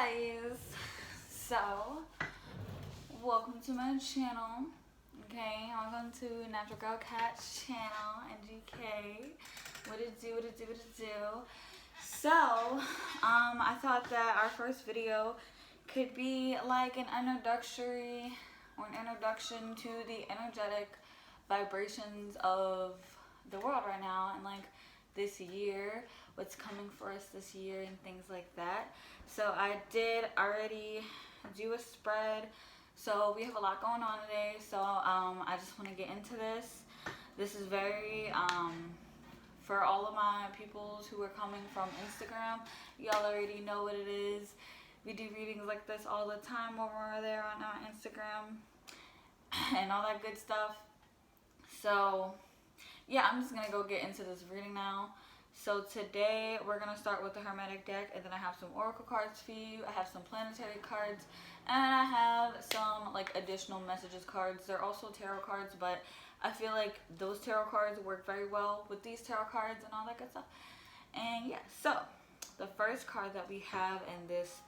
guys, so welcome to my channel. Okay, welcome to Natural Girl Cat's channel, NGK. What it do. So I thought that our first video could be like an introduction to the energetic vibrations of the world right now, and like this year, what's coming for us this year and things like that. So I did already do a spread, so we have a lot going on today. So I just want to get into this. This is very for all of my peoples who are coming from Instagram. Y'all already know what it is. We do readings like this all the time over there on our Instagram and all that good stuff. So yeah, I'm just gonna go get into this reading now. So today we're gonna start with the Hermetic deck, and then I have some oracle cards for you. I have some planetary cards, and I have some like additional messages cards. They're also tarot cards, but I feel like those tarot cards work very well with these tarot cards and all that good stuff. And yeah, so the first card that we have in this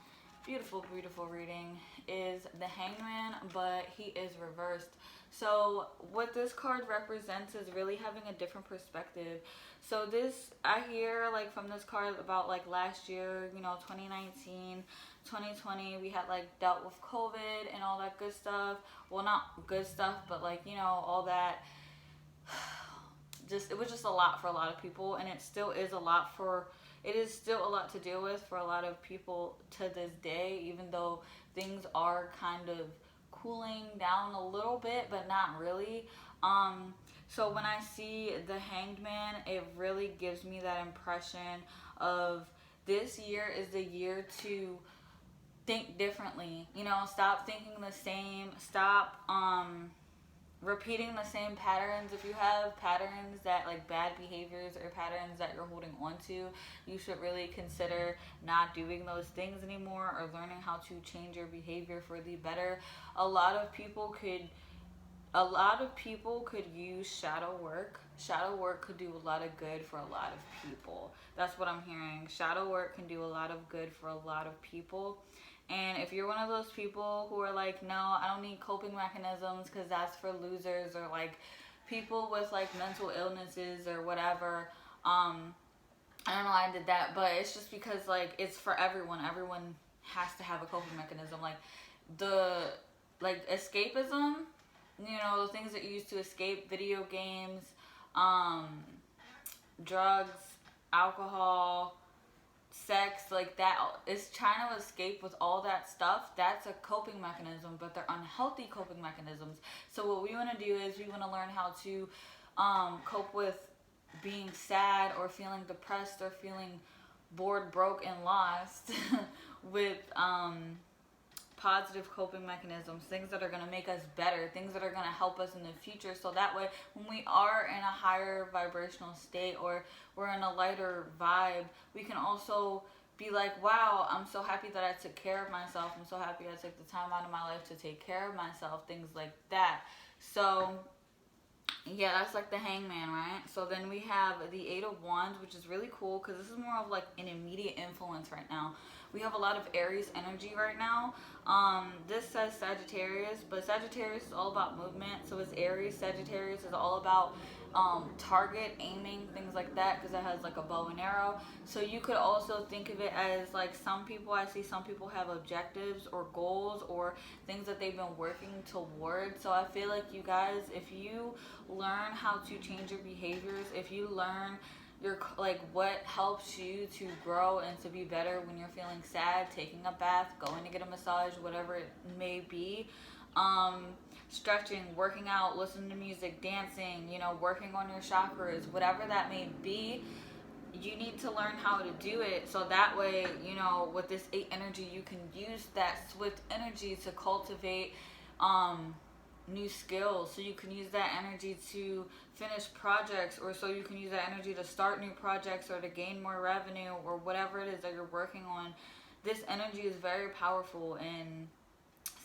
beautiful reading is the Hangman, but he is reversed. So what this card represents is really having a different perspective. So this, I hear like from this card about like last year, you know, 2019, 2020, we had like dealt with COVID and all that good stuff. Well, not good stuff, but like, you know, all that. It was just a lot for a lot of people, and it still is a lot it is still a lot to deal with for a lot of people to this day, even though things are kind of cooling down a little bit, but not really. So when I see the Hanged Man, it really gives me that impression of this year is the year to think differently. You know, stop thinking the same. Stop repeating the same patterns. If you have patterns that like bad behaviors or patterns that you're holding on to, you should really consider not doing those things anymore, or learning how to change your behavior for the better. A lot of people could use shadow work. Shadow work could do a lot of good for a lot of people. That's what I'm hearing. Shadow work can do a lot of good for a lot of people. And if you're one of those people who are like, no, I don't need coping mechanisms because that's for losers, or like people with like mental illnesses or whatever, I don't know why I did that, but it's just because like it's for everyone. Everyone has to have a coping mechanism. Like the escapism, you know, the things that you use to escape: video games, drugs, alcohol, sex, like that is trying to escape with all that stuff. That's a coping mechanism, but they're unhealthy coping mechanisms. So what we want to do is we want to learn how to cope with being sad or feeling depressed or feeling bored, broke, and lost with positive coping mechanisms, things that are going to make us better, things that are going to help us in the future. So that way, when we are in a higher vibrational state, or we're in a lighter vibe, we can also be like, wow, I'm so happy that I took care of myself. I'm so happy I took the time out of my life to take care of myself, things like that. So yeah, that's like the Hangman, right? So then we have the Eight of Wands, which is really cool because this is more of like an immediate influence right now. We have a lot of Aries energy right now. This says Sagittarius, but Sagittarius is all about movement. So is Aries. Sagittarius is all about target, aiming, things like that, because it has like a bow and arrow. So you could also think of it as like I see some people have objectives or goals or things that they've been working towards. So I feel like you guys, if you learn how to change your behaviors, if you learn what helps you to grow and to be better when you're feeling sad, taking a bath, going to get a massage, whatever it may be, stretching, working out, listening to music, dancing, you know, working on your chakras, whatever that may be, you need to learn how to do it. So that way, you know, with this 8 energy, you can use that swift energy to cultivate new skills. So you can use that energy to finish projects, or so you can use that energy to start new projects or to gain more revenue or whatever it is that you're working on. This energy is very powerful, and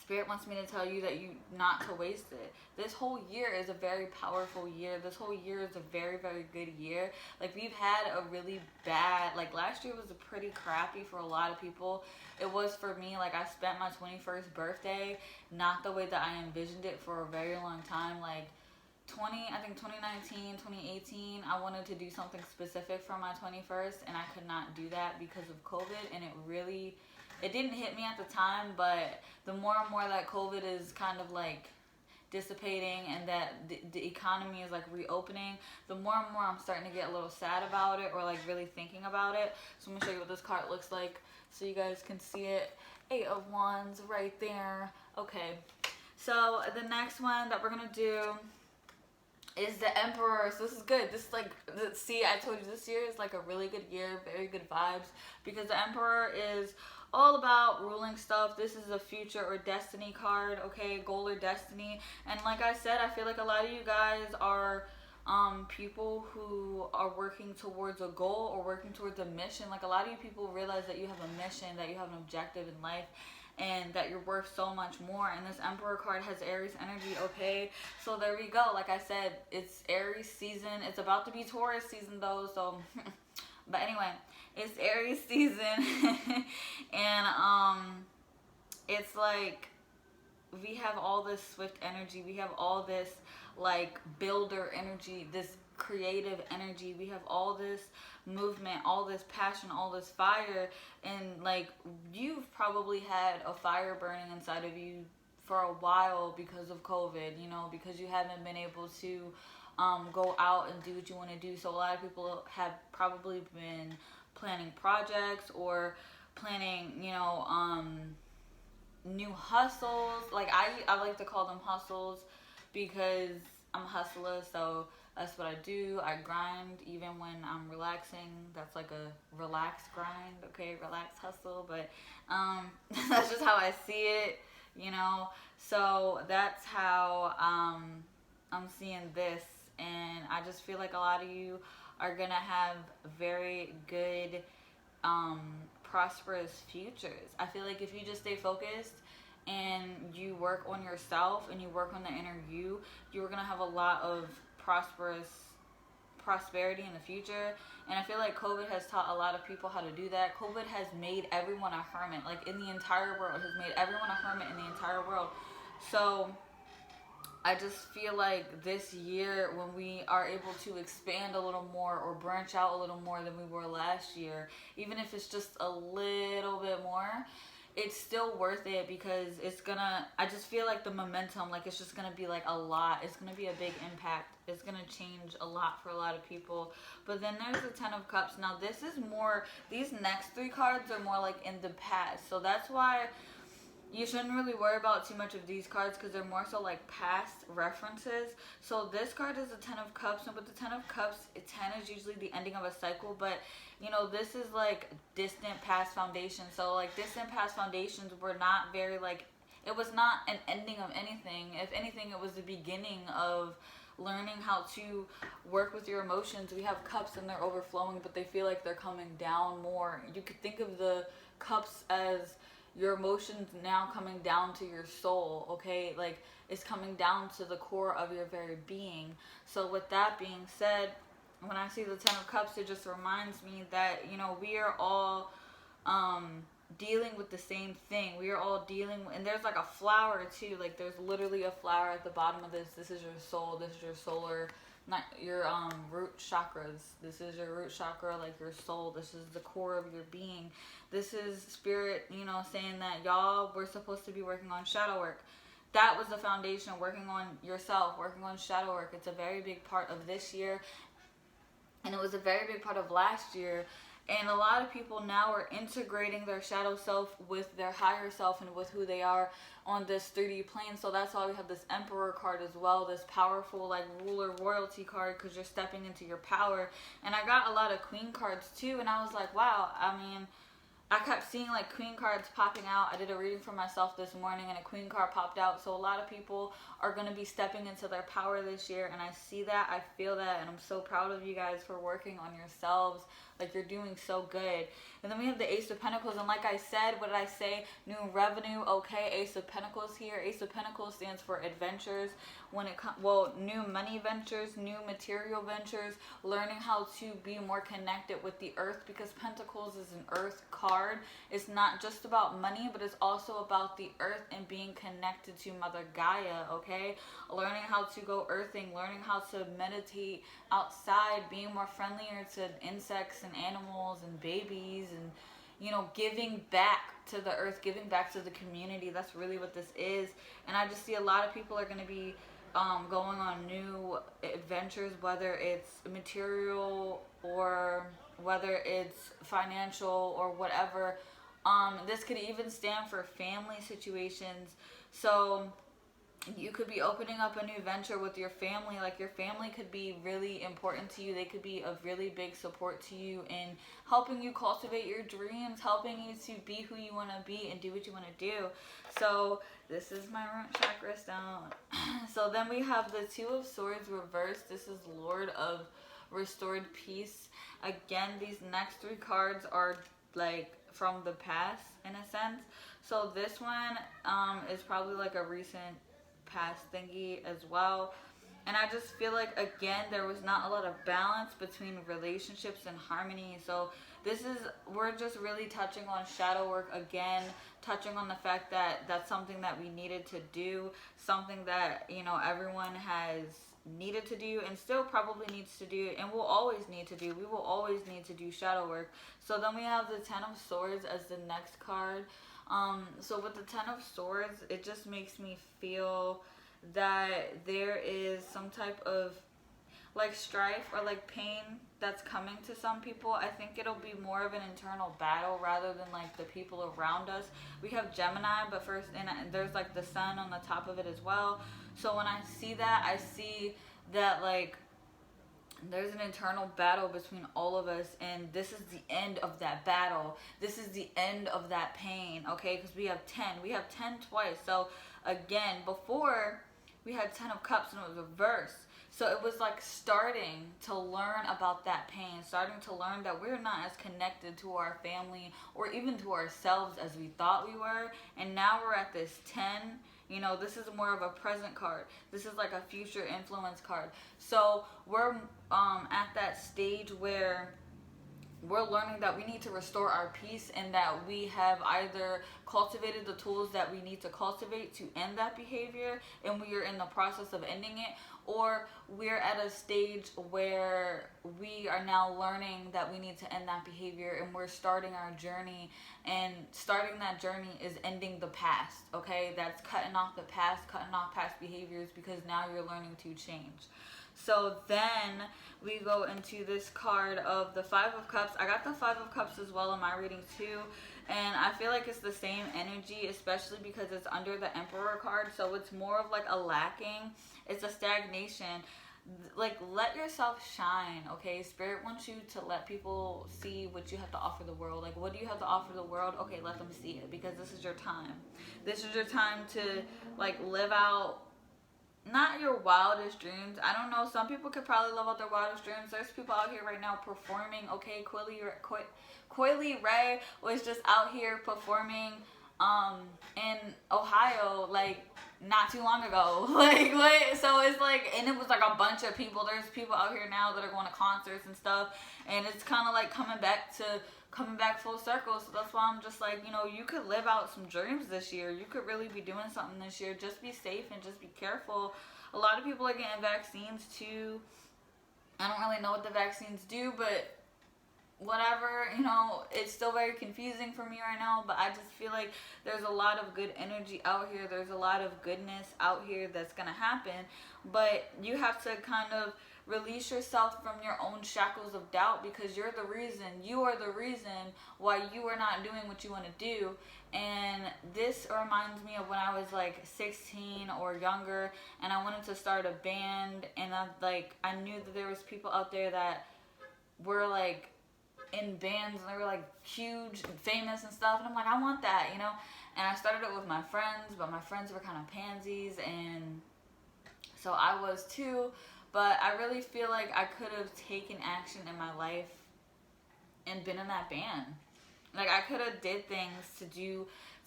Spirit wants me to tell you that you not to waste it. This whole year is a very powerful year. This whole year is a very, very good year. Like, we've had a really bad, like, last year was a pretty crappy for a lot of people. It was for me. Like, I spent my 21st birthday not the way that I envisioned it for a very long time. Like, I think 2019, 2018, I wanted to do something specific for my 21st, and I could not do that because of COVID, and it didn't hit me at the time, but the more and more that COVID is kind of like dissipating and that the economy is like reopening, the more and more I'm starting to get a little sad about it, or like really thinking about it. So I'm gonna show you what this card looks like so you guys can see it. 8 of Wands right there. Okay, so the next one that we're gonna do is the Emperor. So this is good. This is like, see, I told you this year is like a really good year, very good vibes, because the Emperor is all about ruling stuff. This is a future or destiny card, okay, goal or destiny. And like I said, I feel like a lot of you guys are people who are working towards a goal or working towards a mission. Like, a lot of you people realize that you have a mission, that you have an objective in life, and that you're worth so much more. And this Emperor card has Aries energy, okay? So there we go. Like I said, it's Aries season. It's about to be Taurus season though, so but anyway, it's Aries season. And it's like we have all this swift energy, we have all this like builder energy, this creative energy, we have all this movement, all this passion, all this fire. And like, you've probably had a fire burning inside of you for a while because of COVID, you know, because you haven't been able to go out and do what you want to do. So a lot of people have probably been planning projects or planning, you know, new hustles. Like, I like to call them hustles because I'm a hustler, so that's what I do. I grind even when I'm relaxing. That's like a relaxed grind, okay? Relaxed hustle. But that's just how I see it, you know? So that's how I'm seeing this. And I just feel like a lot of you are going to have very good, prosperous futures. I feel like if you just stay focused and you work on yourself and you work on the inner you, you're going to have a lot of prosperity in the future. And I feel like COVID has taught a lot of people how to do that. COVID has made everyone a hermit, like in the entire world. It has made everyone a hermit in the entire world. So I just feel like this year, when we are able to expand a little more or branch out a little more than we were last year, even if it's just a little bit more, it's still worth it, because it's gonna, I just feel like the momentum, like it's just gonna be like a lot. It's gonna be a big impact. It's gonna change a lot for a lot of people. But then there's the 10 of Cups. Now this is more, these next three cards are more like in the past. So that's why you shouldn't really worry about too much of these cards, because they're more so like past references. So this card is the 10 of Cups, and with the 10 of Cups, 10 is usually the ending of a cycle. But you know, this is like distant past foundations. So like distant past foundations were not very like, it was not an ending of anything. If anything, it was the beginning of learning how to work with your emotions. We have cups and they're overflowing, but they feel like they're coming down more. You could think of the cups as your emotions now coming down to your soul, okay? Like, it's coming down to the core of your very being. So with that being said, when I see the 10 of Cups, it just reminds me that, you know, we are all dealing with the same thing. We are all dealing, and there's like a flower too. Like, there's literally a flower at the bottom of this. This is your soul. This is your solar, not your root chakras. This is your root chakra, like your soul. This is the core of your being. This is spirit, you know, saying that y'all, we're supposed to be working on shadow work. That was the foundation, working on yourself, working on shadow work. It's a very big part of this year, and it was a very big part of last year. And a lot of people now are integrating their shadow self with their higher self and with who they are on this 3D plane. So that's why we have this Emperor card as well, this powerful like ruler royalty card, because you're stepping into your power. And I got a lot of Queen cards too, and I was like, wow, I mean, I kept seeing like Queen cards popping out. I did a reading for myself this morning and a Queen card popped out. So a lot of people are going to be stepping into their power this year, and I see that, I feel that, and I'm so proud of you guys for working on yourselves, Like, you're doing so good. And then we have the Ace of Pentacles. And like I said, what did I say? New revenue. Okay, Ace of Pentacles here. Ace of Pentacles stands for adventures. When it comes, well, new money ventures, new material ventures, learning how to be more connected with the earth, because Pentacles is an earth card. It's not just about money, but it's also about the earth and being connected to Mother Gaia, okay? Learning how to go earthing, learning how to meditate outside, being more friendlier to insects and animals and babies, and, you know, giving back to the earth, giving back to the community. That's really what this is. And I just see a lot of people are going to be going on new adventures, whether it's material or whether it's financial or whatever. This could even stand for family situations. So you could be opening up a new venture with your family. Like, your family could be really important to you. They could be of really big support to you in helping you cultivate your dreams, helping you to be who you want to be and do what you want to do. So this is my root chakra stone. So then we have the Two of Swords reversed. This is Lord of Restored Peace. Again, these next three cards are like from the past in a sense. So this one is probably like a recent past thingy as well. And I just feel like, again, there was not a lot of balance between relationships and harmony. So this is, we're just really touching on shadow work again, touching on the fact that that's something that we needed to do, something that, you know, everyone has needed to do and still probably needs to do, and will always need to do. We will always need to do shadow work. So then we have the Ten of Swords as the next card. So with the Ten of Swords, it just makes me feel that there is some type of like strife or like pain that's coming to some people. I think it'll be more of an internal battle rather than like the people around us. We have Gemini, but first, and there's like the sun on the top of it as well. So when I see that, I see that like there's an internal battle between all of us, and this is the end of that battle. This is the end of that pain, okay? Because we have 10. We have 10 twice. So again, before we had 10 of Cups and it was reversed. So it was like starting to learn about that pain, starting to learn that we're not as connected to our family or even to ourselves as we thought we were. And now we're at this 10. You know, this is more of a present card. This is like a future influence card. So we're at that stage where we're learning that we need to restore our peace, and that we have either cultivated the tools that we need to cultivate to end that behavior, and we are in the process of ending it, or we're at a stage where we are now learning that we need to end that behavior, and we're starting our journey. And starting that journey is ending the past, okay? That's cutting off the past, cutting off past behaviors, because now you're learning to change. So then we go into this card of the Five of Cups. I got the Five of Cups as well in my reading too. And I feel like it's the same energy, especially because it's under the Emperor card. So it's more of like a lacking. It's a stagnation. Like, let yourself shine, okay? Spirit wants you to let people see what you have to offer the world. Like, what do you have to offer the world? Okay, let them see it, because this is your time. This is your time to, like, live out not your wildest dreams. I don't know. Some people could probably live out their wildest dreams. There's people out here right now performing. Okay, Coily Ray was just out here performing in Ohio, like, not too long ago. Like, what? So it's like, and it was like a bunch of people. There's people out here now that are going to concerts and stuff, and it's kind of like coming back full circle. So that's why I'm just like, you know, you could live out some dreams this year. You could really be doing something this year. Just be safe and just be careful. A lot of people are getting vaccines too. I don't really know what the vaccines do, but whatever, you know, it's still very confusing for me right now. But I just feel like there's a lot of good energy out here. There's a lot of goodness out here that's gonna happen, but you have to kind of release yourself from your own shackles of doubt, because you are the reason why you are not doing what you want to do. And this reminds me of when I was like 16 or younger, and I wanted to start a band, and I knew that there was people out there that were like in bands, and they were like huge and famous and stuff, and I'm like, I want that, you know. And I started it with my friends, but my friends were kind of pansies, and so I was too. But I really feel like I could have taken action in my life and been in that band. Like, I could have did things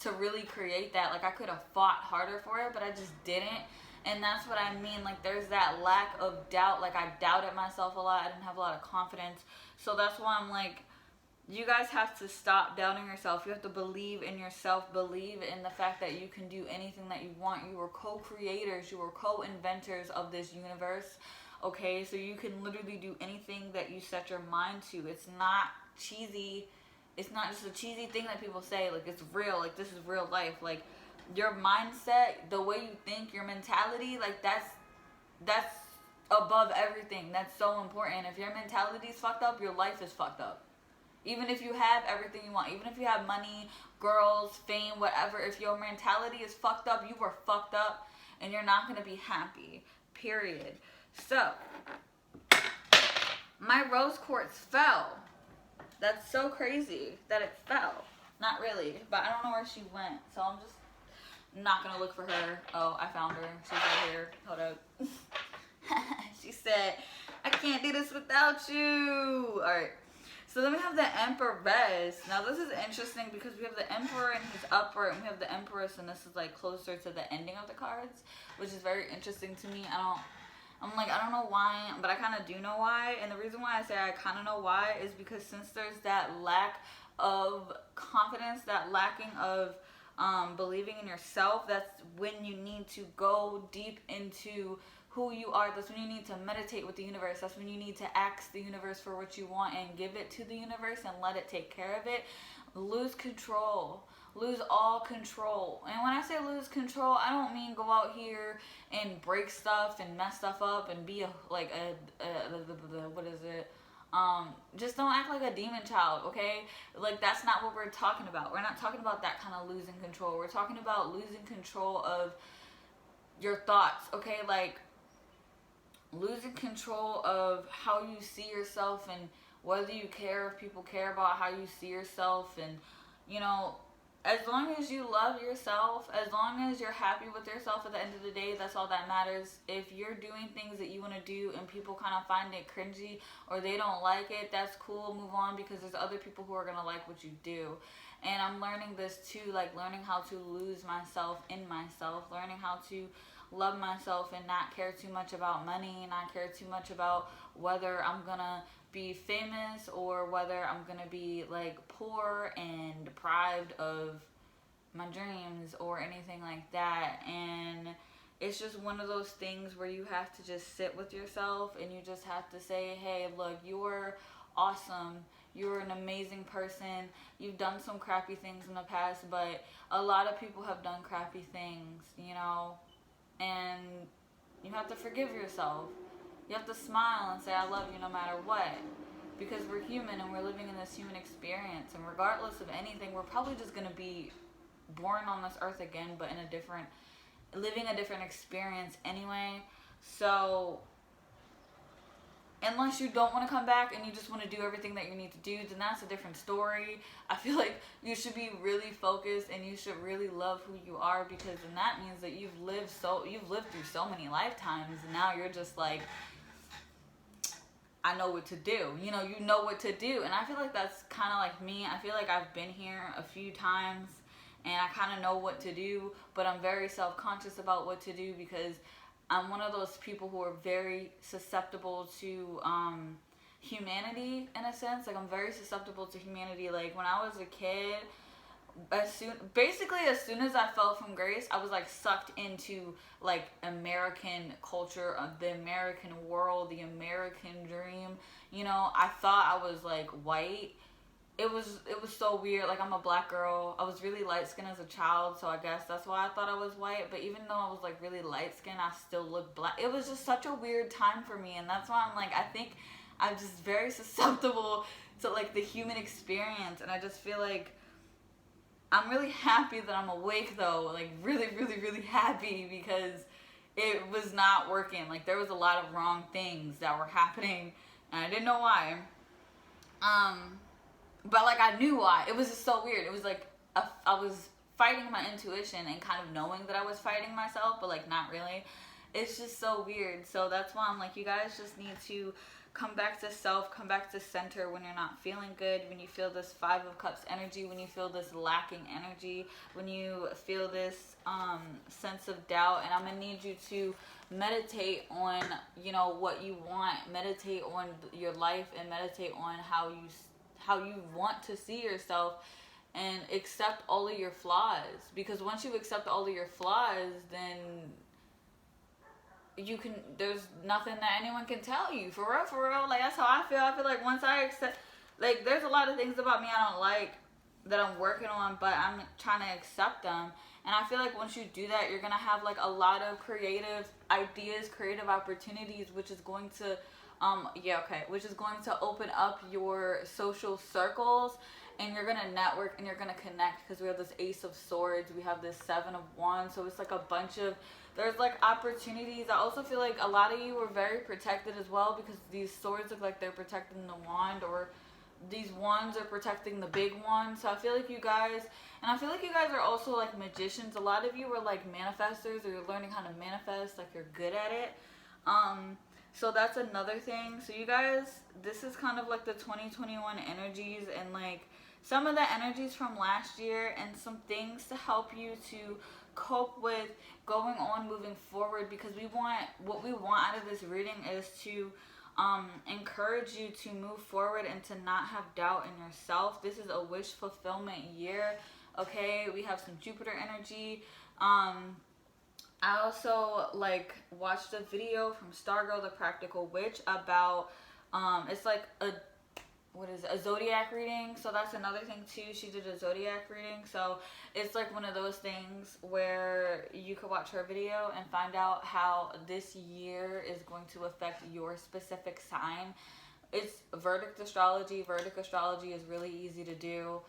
to really create that. Like, I could have fought harder for it, but I just didn't. And that's what I mean. Like, there's that lack of doubt. Like, I doubted myself a lot. I didn't have a lot of confidence. So that's why I'm like, you guys have to stop doubting yourself. You have to believe in yourself. Believe in the fact that you can do anything that you want. You are co-creators. You are co-inventors of this universe. Okay? So you can literally do anything that you set your mind to. It's not cheesy. It's not just a cheesy thing that people say. Like, it's real. Like, this is real life. Like, your mindset, the way you think, your mentality, like, that's above everything. That's so important. If your mentality is fucked up, your life is fucked up. Even if you have everything you want, even if you have money, girls, fame, whatever, if your mentality is fucked up, you are fucked up, and you're not going to be happy, period. So, my rose quartz fell. That's so crazy that it fell. Not really, but I don't know where she went, so I'm just not going to look for her. Oh, I found her. She's right here. Hold up. She said, I can't do this without you. All right. So then we have the Empress. Now this is interesting because we have the Emperor and he's upward, and we have the Empress, and this is like closer to the ending of the cards, which is very interesting to me. I don't know why, but I kind of do know why. And the reason why I say I kind of know why is because since there's that lack of confidence, that lacking of believing in yourself, that's when you need to go deep into who you are. That's when you need to meditate with the universe. That's when you need to ask the universe for what you want and give it to the universe and let it take care of it. Lose control. Lose all control. And when I say lose control, I don't mean go out here and break stuff and mess stuff up and be what is it? Just don't act like a demon child, okay? Like, that's not what we're talking about. We're not talking about that kind of losing control. We're talking about losing control of your thoughts, okay? Like, losing control of how you see yourself and whether you care, if people care about how you see yourself. And, you know, as long as you love yourself, as long as you're happy with yourself at the end of the day, that's all that matters. If you're doing things that you want to do and people kind of find it cringy or they don't like it, that's cool, move on, because there's other people who are going to like what you do. And I'm learning this too, like learning how to lose myself in myself, learning how to love myself and not care too much about money, not care too much about whether I'm gonna be famous or whether I'm gonna be like poor and deprived of my dreams or anything like that. And it's just one of those things where you have to just sit with yourself and you just have to say, hey, look, you're awesome. You're an amazing person. You've done some crappy things in the past, but a lot of people have done crappy things, you know? And you have to forgive yourself. You have to smile and say, I love you no matter what. Because we're human and we're living in this human experience. And regardless of anything, we're probably just going to be born on this earth again, but living a different experience anyway. So, unless you don't want to come back and you just want to do everything that you need to do, then that's a different story. I feel like you should be really focused and you should really love who you are, because then that means that you've lived through so many lifetimes, and now you're just like, I know what to do. You know what to do. And I feel like that's kind of like me. I feel like I've been here a few times and I kind of know what to do, but I'm very self-conscious about what to do because I'm one of those people who are very susceptible to humanity in a sense. Like, I'm very susceptible to humanity. Like, when I was a kid, as soon as I fell from grace, I was like sucked into like American culture, the American world, the American dream. You know, I thought I was like white. It was so weird. Like, I'm a black girl. I was really light skinned as a child, so I guess that's why I thought I was white. But even though I was like really light skinned, I still looked black. It was just such a weird time for me, and that's why I'm like, I think I'm just very susceptible to like the human experience. And I just feel like I'm really happy that I'm awake though, like really, really, really happy, because it was not working. Like, there was a lot of wrong things that were happening and I didn't know why. But like, I knew why. It was just so weird. It was like I was fighting my intuition and kind of knowing that I was fighting myself, but like not really. It's just so weird. So that's why I'm like, you guys just need to come back to self, come back to center when you're not feeling good, when you feel this Five of Cups energy, when you feel this lacking energy, when you feel this sense of doubt. And I'm going to need you to meditate on, you know, what you want, meditate on your life, and meditate on how you want to see yourself, and accept all of your flaws. Because once you accept all of your flaws, then you can, there's nothing that anyone can tell you. For real. Like, that's how I feel. I feel like once I accept, like, there's a lot of things about me I don't like that I'm working on, but I'm trying to accept them. And I feel like once you do that, you're gonna have like a lot of creative ideas, creative opportunities, which is going to which is going to open up your social circles, and you're gonna network and you're gonna connect, because we have this Ace of Swords, we have this Seven of Wands, so it's like a bunch of, there's like opportunities. I also feel like a lot of you are very protected as well, because these swords look like they're protecting the wand, or these wands are protecting the big one. So I feel like you guys, and I feel like you guys are also like magicians. A lot of you are like manifestors, or you're learning how to manifest, like you're good at it. So that's another thing. So you guys, this is kind of like the 2021 energies, and like some of the energies from last year, and some things to help you to cope with going on, moving forward, because what we want out of this reading is to encourage you to move forward and to not have doubt in yourself. This is a wish fulfillment year. Okay, we have some Jupiter energy. I also like watched a video from Stargirl the Practical Witch about it's like a zodiac reading. So that's another thing too. She did a zodiac reading, so it's like one of those things where you could watch her video and find out how this year is going to affect your specific sign. It's Vedic astrology. Vedic astrology is really easy to do.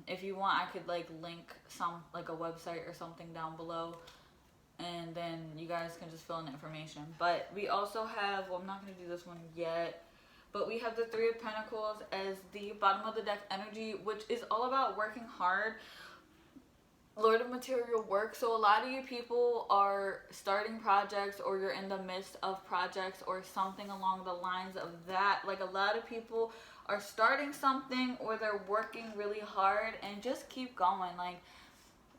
If you want, I could like link like a website or something down below, and then you guys can just fill in the information. But we also have, well, I'm not going to do this one yet, but we have the Three of Pentacles as the bottom of the deck energy, which is all about working hard. Lord of material work. So a lot of you people are starting projects, or you're in the midst of projects, or something along the lines of that. Like a lot of people are starting something, or they're working really hard, and just keep going. Like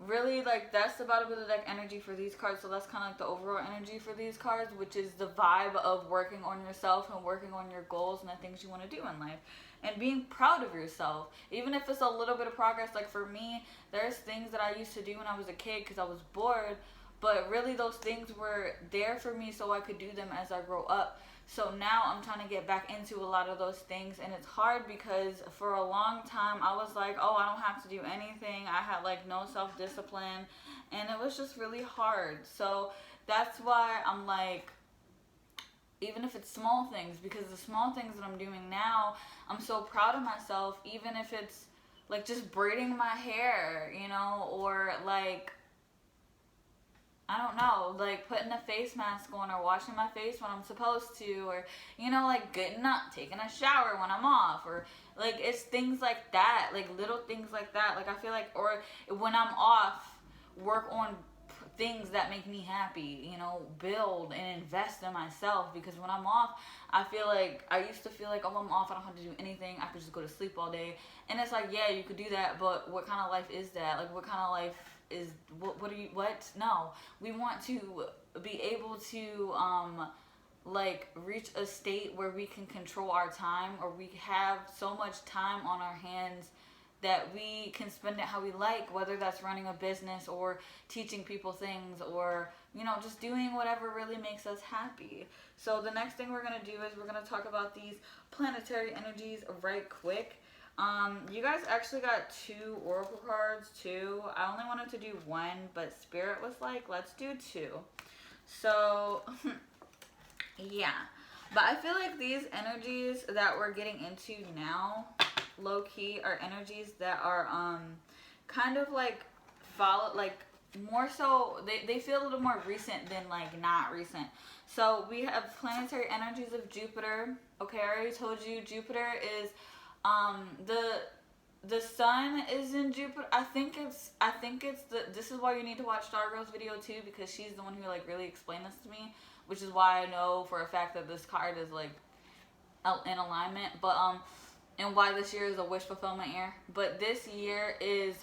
really, like that's the bottom of the deck energy for these cards. So that's kind of like the overall energy for these cards, which is the vibe of working on yourself and working on your goals and the things you want to do in life, and being proud of yourself, even if it's a little bit of progress. Like for me, there's things that I used to do when I was a kid because I was bored, but really those things were there for me so I could do them as I grow up. So now I'm trying to get back into a lot of those things, and it's hard because for a long time I was like, oh, I don't have to do anything. I had like no self-discipline, and it was just really hard. So that's why I'm like, even if it's small things, because the small things that I'm doing now, I'm so proud of myself, even if it's like just braiding my hair, you know, or like, I don't know, like putting a face mask on, or washing my face when I'm supposed to, or, you know, like getting up, taking a shower when I'm off, or like it's things like that, like little things like that. Like I feel like, or when I'm off, work on things that make me happy, you know, build and invest in myself. Because when I'm off, I feel like, I used to feel like, oh, I'm off, I don't have to do anything, I could just go to sleep all day. And it's like, yeah, you could do that, but what kind of life is that? Like what kind of life is, what? No, we want to be able to like reach a state where we can control our time, or we have so much time on our hands that we can spend it how we like, whether that's running a business, or teaching people things, or, you know, just doing whatever really makes us happy. So the next thing we're going to do is we're going to talk about these planetary energies right quick. You guys actually got 2 oracle cards too. I only wanted to do 1, but Spirit was like, let's do 2. So yeah, but I feel like these energies that we're getting into now, low-key, are energies that are kind of like more so, they feel a little more recent than like not recent. So we have planetary energies of Jupiter. Okay, I already told you Jupiter is the sun is in Jupiter. I think it's this is why you need to watch Stargirl's video too, because she's the one who like really explained this to me, which is why I know for a fact that this card is like in alignment. But and why this year is a wish fulfillment year. But this year is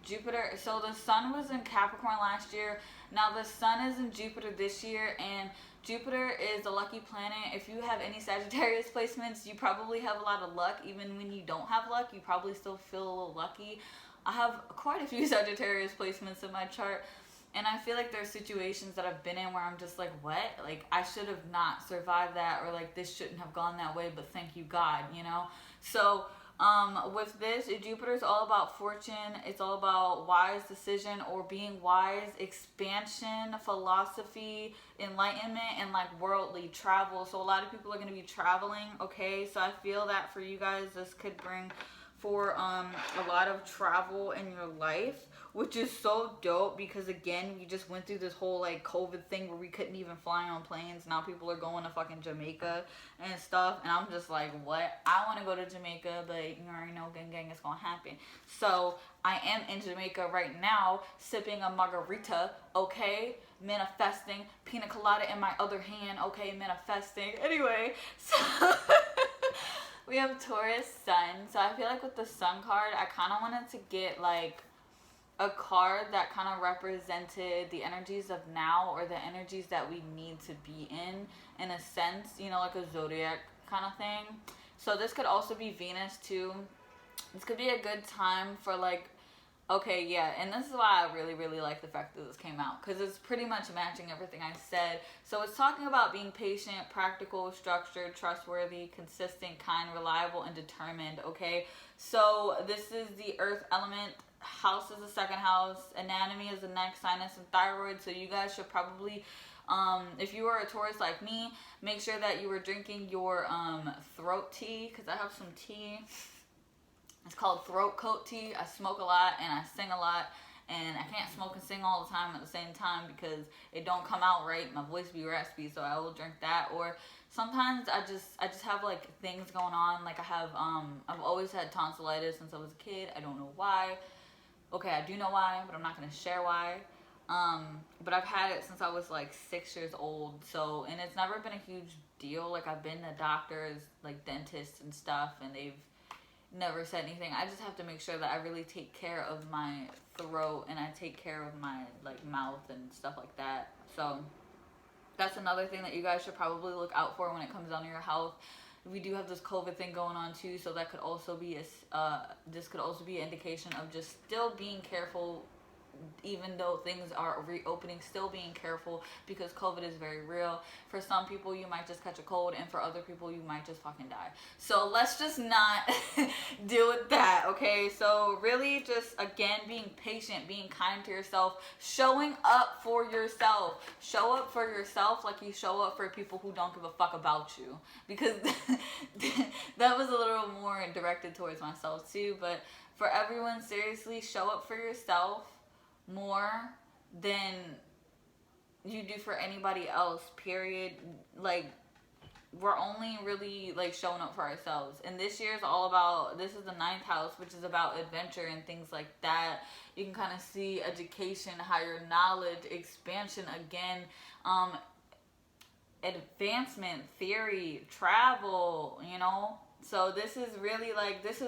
Jupiter. So the sun was in Capricorn last year. Now the sun is in Jupiter this year, and Jupiter is a lucky planet. If you have any Sagittarius placements, you probably have a lot of luck. Even when you don't have luck, you probably still feel a little lucky. I have quite a few Sagittarius placements in my chart, and I feel like there's situations that I've been in where I'm just like, what? Like, I should have not survived that, or like, this shouldn't have gone that way, but thank you, God, you know? So, with this, Jupiter is all about fortune. It's all about wise decision or being wise, expansion, philosophy, enlightenment, and like worldly travel. So a lot of people are going to be traveling, okay? So I feel that for you guys, this could bring for a lot of travel in your life, which is so dope, because again, we just went through this whole like COVID thing where we couldn't even fly on planes. Now people are going to fucking Jamaica and stuff, and I'm just like, what? I want to go to Jamaica, but you already know, gang, it's gonna happen. So I am in Jamaica right now, sipping a margarita, okay, manifesting, pina colada in my other hand, okay, manifesting. Anyway, so we have Taurus sun. So I feel like with the sun card, I kind of wanted to get like a card that kind of represented the energies of now, or the energies that we need to be in a sense, you know, like a zodiac kind of thing. So this could also be Venus too. This could be a good time for like, okay, yeah, and this is why I really, really like the fact that this came out, because it's pretty much matching everything I said. So it's talking about being patient, practical, structured, trustworthy, consistent, kind, reliable, and determined, okay? So this is the earth element. House is the second house. Anatomy is the next. Sinus and thyroid. So you guys should probably, if you are a Taurus like me, make sure that you are drinking your throat tea, because I have some tea. It's called throat coat tea. I smoke a lot and I sing a lot, and I can't smoke and sing all the time at the same time because it don't come out right. My voice be raspy, so I will drink that. Or sometimes I just have like things going on. Like I have I've always had tonsillitis since I was a kid. I don't know why. Okay, I do know why, but I'm not gonna share why. But I've had it since I was like 6 years old. So, and it's never been a huge deal. Like I've been to doctors, like dentists and stuff, and they've never said anything. I just have to make sure that I really take care of my throat, and I take care of my like mouth and stuff like that. So that's another thing that you guys should probably look out for when it comes down to your health. We do have this COVID thing going on too, so that could also be this could also be an indication of just still being careful. Even though things are reopening, still being careful, because COVID is very real. For some people, you might just catch a cold, and for other people, you might just fucking die. So let's just not deal with that, okay? So really just, again, being patient, being kind to yourself, showing up for yourself. Show up for yourself like you show up for people who don't give a fuck about you. Because that was a little more directed towards myself too. But for everyone, seriously, show up for yourself more than you do for anybody else, period. Like, we're only really like showing up for ourselves, and this year is all about, this is the 9th house, which is about adventure and things like that. You can kind of see education, higher knowledge, expansion again, advancement, theory, travel, you know. So this is really like, this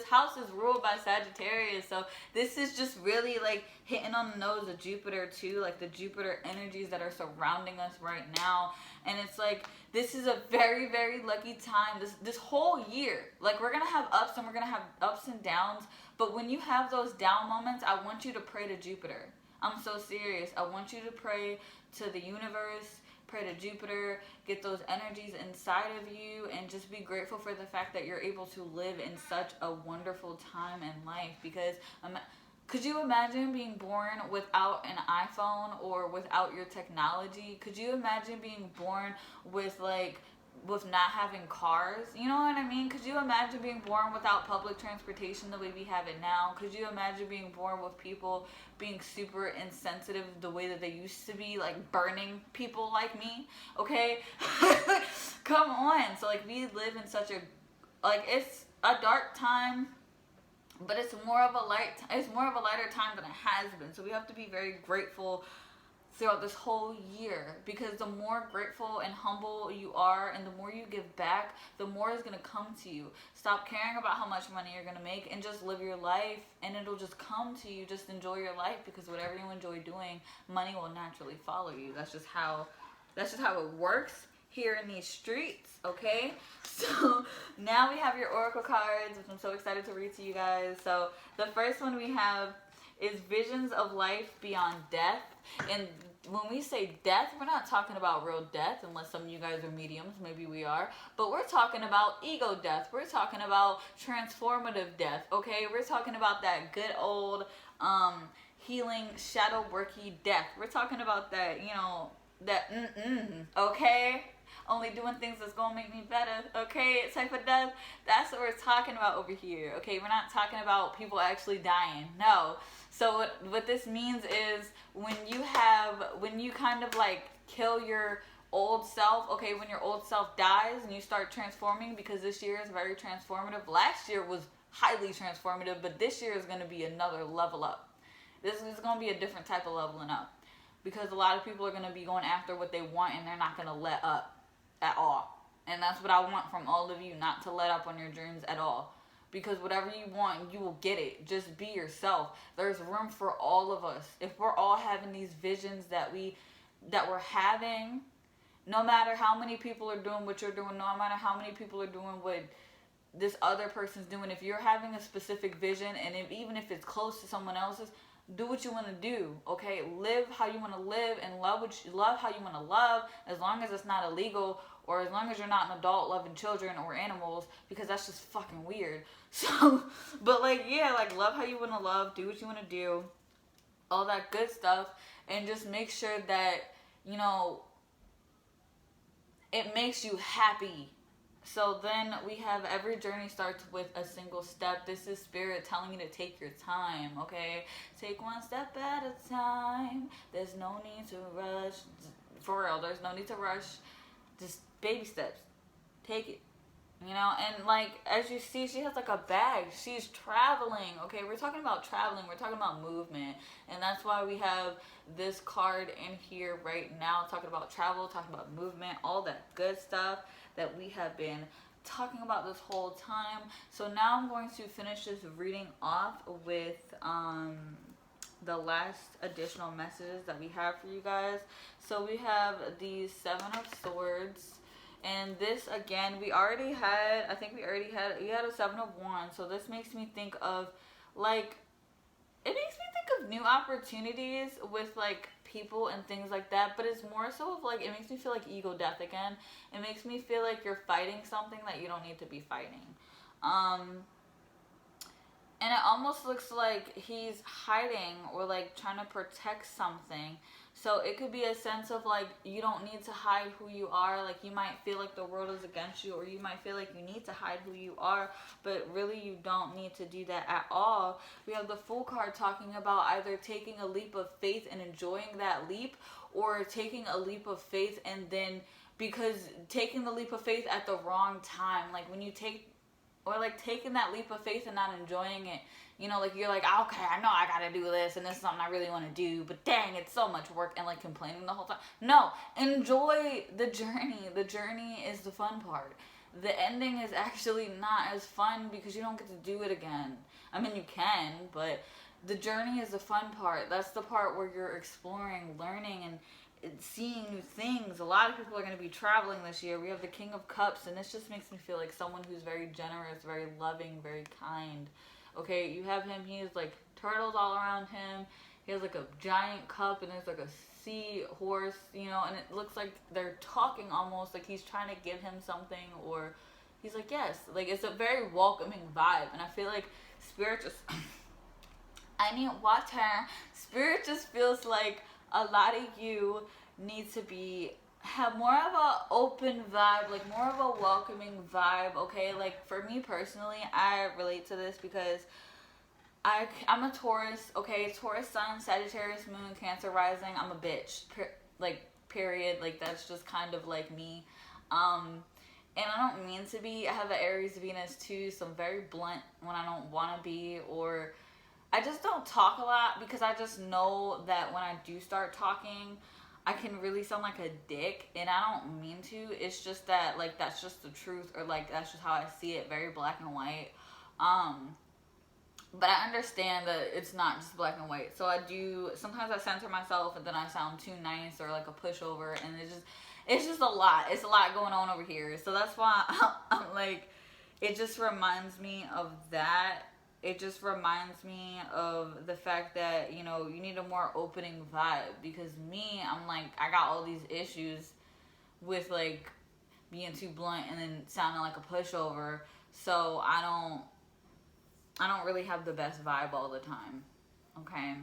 house is ruled by Sagittarius. So this is just really like hitting on the nose of Jupiter too, like the Jupiter energies that are surrounding us right now. And it's like, this is a very, very lucky time. This whole year, like we're going to have ups and we're going to have ups and downs. But when you have those down moments, I want you to pray to Jupiter. I'm so serious. I want you to pray to the universe, pray to Jupiter, get those energies inside of you, and just be grateful for the fact that you're able to live in such a wonderful time in life. Because could you imagine being born without an iPhone or without your technology? Could you imagine being born with not having cars? You know what I mean? Could you imagine being born without public transportation the way we have it now? Could you imagine being born with people being super insensitive the way that they used to be, like burning people like me? Okay? Come on. So like, we live in such a, like, it's a dark time, but it's more of a lighter time than it has been. So we have to be very grateful throughout this whole year, because the more grateful and humble you are and the more you give back, the more is going to come to you. Stop caring about how much money you're going to make and just live your life, and it'll just come to you. Just enjoy your life, because whatever you enjoy doing, money will naturally follow you. That's just how it works here in these streets, okay? So now we have your oracle cards, which I'm so excited to read to you guys. So the first one we have is visions of life beyond death. And when we say death, we're not talking about real death, unless some of you guys are mediums, maybe we are, but we're talking about ego death. We're talking about transformative death, okay? We're talking about that good old healing shadow worky death. We're talking about that, you know, that okay? Only doing things that's gonna make me better, okay? Type of death. That's what we're talking about over here, okay? We're not talking about people actually dying, no. So what this means is when you kind of like kill your old self, okay, when your old self dies and you start transforming, because this year is very transformative. Last year was highly transformative, but this year is going to be another level up. This is going to be a different type of leveling up, because a lot of people are going to be going after what they want and they're not going to let up at all. And that's what I want from all of you, not to let up on your dreams at all. Because whatever you want, you will get it. Just be yourself. There's room for all of us. If we're all having these visions that we're having, no matter how many people are doing what you're doing, no matter how many people are doing what this other person's doing, if you're having a specific vision, and even if it's close to someone else's, do what you want to do, okay? Live how you want to live, and love how you want to love, as long as it's not illegal, or as long as you're not an adult loving children or animals, because that's just fucking weird. So, but like, yeah, like, love how you want to love, do what you want to do, all that good stuff, and just make sure that, you know, it makes you happy. So then we have every journey starts with a single step. This is spirit telling you to take your time, okay? Take one step at a time. There's no need to rush. For real, there's no need to rush. Just baby steps. Take it. You know, and like, as you see, she has like a bag. She's traveling, okay? We're talking about traveling. We're talking about movement. And that's why we have this card in here right now, talking about travel, talking about movement, all that good stuff that we have been talking about this whole time. So now I'm going to finish this reading off with the last additional messages that we have for you guys. So we have the Seven of Swords. And this, again, we had a Seven of Wands. So this makes me think of, like, it makes me think of new opportunities with, like, people and things like that. But it's more so of, like, it makes me feel like ego death again. It makes me feel like you're fighting something that you don't need to be fighting. And it almost looks like he's hiding or, like, trying to protect something. So it could be a sense of, like, you don't need to hide who you are. Like, you might feel like the world is against you, or you might feel like you need to hide who you are, but really you don't need to do that at all. We have the Fool card talking about either taking a leap of faith and enjoying that leap, or taking a leap of faith and then, because taking the leap of faith at the wrong time, like when you taking that leap of faith and not enjoying it. You know, like, you're like, okay, I know I gotta do this, and this is something I really want to do, but dang, it's so much work, and, like, complaining the whole time. No, enjoy the journey. The journey is the fun part. The ending is actually not as fun, because you don't get to do it again. I mean, you can, but the journey is the fun part. That's the part where you're exploring, learning, and seeing new things. A lot of people are going to be traveling this year. We have the King of Cups, and this just makes me feel like someone who's very generous, very loving, very kind. Okay, you have him, he has like turtles all around him. He has like a giant cup, and there's like a seahorse, you know, and it looks like they're talking almost, like he's trying to give him something, or he's like, yes. Like, it's a very welcoming vibe, and I feel like Spirit just... I need water. Spirit just feels like a lot of you need to have more of a open vibe, like more of a welcoming vibe, okay? Like, for me personally, I relate to this because I'm a Taurus, okay? Taurus sun, Sagittarius moon, Cancer rising. I'm a bitch, period. Like, that's just kind of like me. And I don't mean to be. I have an Aries Venus too, so I'm very blunt when I don't want to be, or I just don't talk a lot because I just know that when I do start talking, I can really sound like a dick, and I don't mean to. It's just that, like, that's just the truth, or like that's just how I see it, very black and white. Um, but I understand that it's not just black and white. So I do sometimes I censor myself, and then I sound too nice or like a pushover, and it's just a lot. It's a lot going on over here. So that's why I'm like, it just reminds me of that. It just reminds me of the fact that, you know, you need a more opening vibe, because me, I'm like, I got all these issues with like being too blunt and then sounding like a pushover. So I don't really have the best vibe all the time. Okay.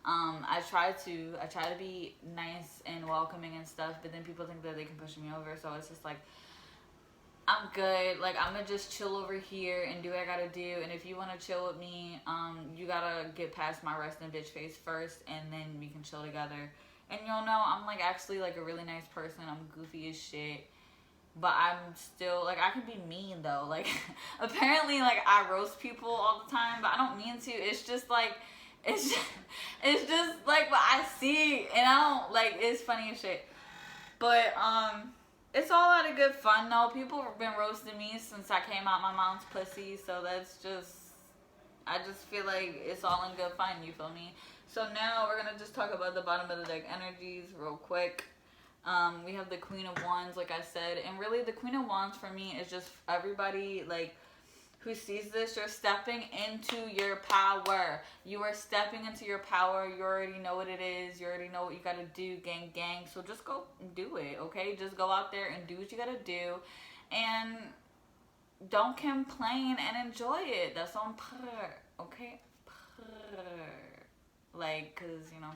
I try to be nice and welcoming and stuff, but then people think that they can push me over. So it's just like, I'm good. Like, I'm gonna just chill over here and do what I gotta do. And if you wanna chill with me, you gotta get past my resting bitch face first, and then we can chill together. And you'll know I'm like actually like a really nice person. I'm goofy as shit. But I'm still like, I can be mean though. Like, apparently, like, I roast people all the time, but I don't mean to. It's just like, it's just like what I see, and I don't like. It's funny as shit. But it's all out of good fun though. People have been roasting me since I came out my mom's pussy, so that's just, I just feel like it's all in good fun. You feel me? So now we're gonna just talk about the bottom of the deck energies real quick. We have the Queen of Wands, like I said, and really the Queen of Wands for me is just everybody like who sees this. You're stepping into your power. You are stepping into your power. You already know what it is. You already know what you gotta do, gang, gang. So just go do it, okay? Just go out there and do what you gotta do, and don't complain and enjoy it. That's on prayer, okay? Prayer. Like, cause you know,